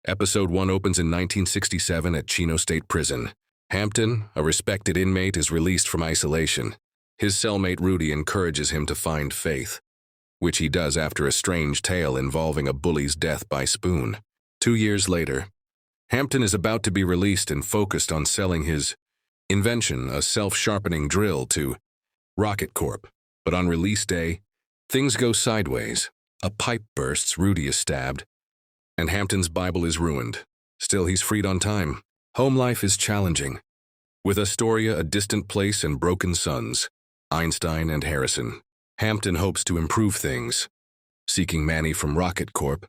Episode 1 opens in 1967 at Chino State Prison. Hampton, a respected inmate, is released from isolation. His cellmate Rudy encourages him to find faith, which he does after a strange tale involving a bully's death by spoon. 2 years later, Hampton is about to be released and focused on selling his invention, a self-sharpening drill, to Rocket Corp. But on release day, things go sideways. A pipe bursts, Rudy is stabbed, and Hampton's Bible is ruined. Still, he's freed on time. Home life is challenging. With Astoria a distant place and broken sons, Einstein and Harrison, Hampton hopes to improve things, seeking Manny from Rocket Corp.,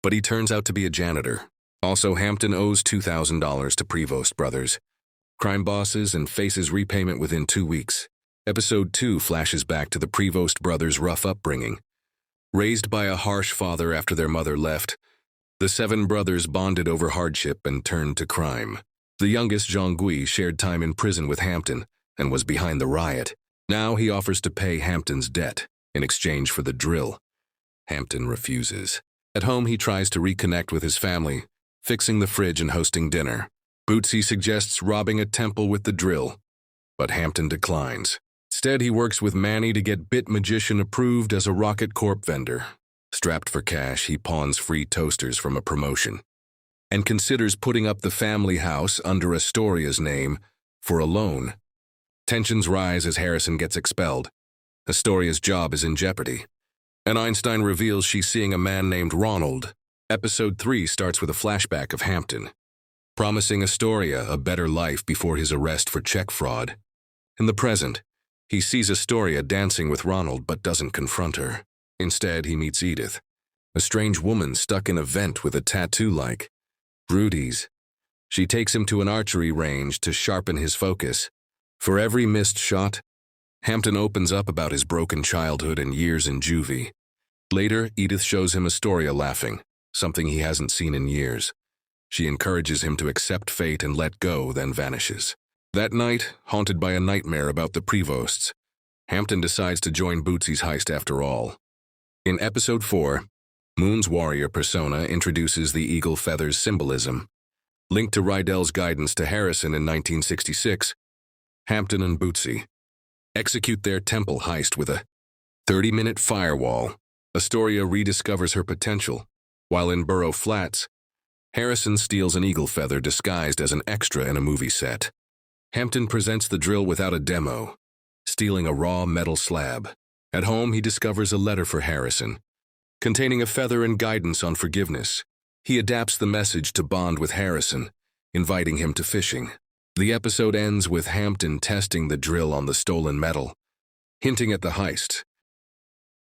but he turns out to be a janitor. Also, Hampton owes $2,000 to Prevost brothers, crime bosses, and faces repayment within 2 weeks. Episode 2 flashes back to the Prevost brothers' rough upbringing. Raised by a harsh father after their mother left, the 7 brothers bonded over hardship and turned to crime. The youngest, Jean-Guy, shared time in prison with Hampton and was behind the riot. Now he offers to pay Hampton's debt in exchange for the drill. Hampton refuses. At home, he tries to reconnect with his family, fixing the fridge and hosting dinner. Bootsy suggests robbing a temple with the drill, but Hampton declines. Instead, he works with Manny to get Bit Magician approved as a Rocket Corp vendor. Strapped for cash, he pawns free toasters from a promotion and considers putting up the family house under Astoria's name for a loan. Tensions rise as Harrison gets expelled. Astoria's job is in jeopardy, and Einstein reveals she's seeing a man named Ronald. Episode 3 starts with a flashback of Hampton, promising Astoria a better life before his arrest for check fraud. In the present, he sees Astoria dancing with Ronald but doesn't confront her. Instead, he meets Edith, a strange woman stuck in a vent with a tattoo like Rudy's. She takes him to an archery range to sharpen his focus. For every missed shot, Hampton opens up about his broken childhood and years in juvie. Later, Edith shows him Astoria laughing, something he hasn't seen in years. She encourages him to accept fate and let go, then vanishes. That night, haunted by a nightmare about the Prevosts, Hampton decides to join Bootsy's heist after all. In Episode 4, Moon's warrior persona introduces the eagle feather's symbolism. Linked to Rydell's guidance to Harrison in 1966, Hampton and Bootsy execute their temple heist with a 30-minute firewall. Astoria rediscovers her potential, while in Burrow Flats, Harrison steals an eagle feather disguised as an extra in a movie set. Hampton presents the drill without a demo, stealing a raw metal slab. At home, he discovers a letter for Harrison, containing a feather and guidance on forgiveness. He adapts the message to bond with Harrison, inviting him to fishing. The episode ends with Hampton testing the drill on the stolen metal, hinting at the heist.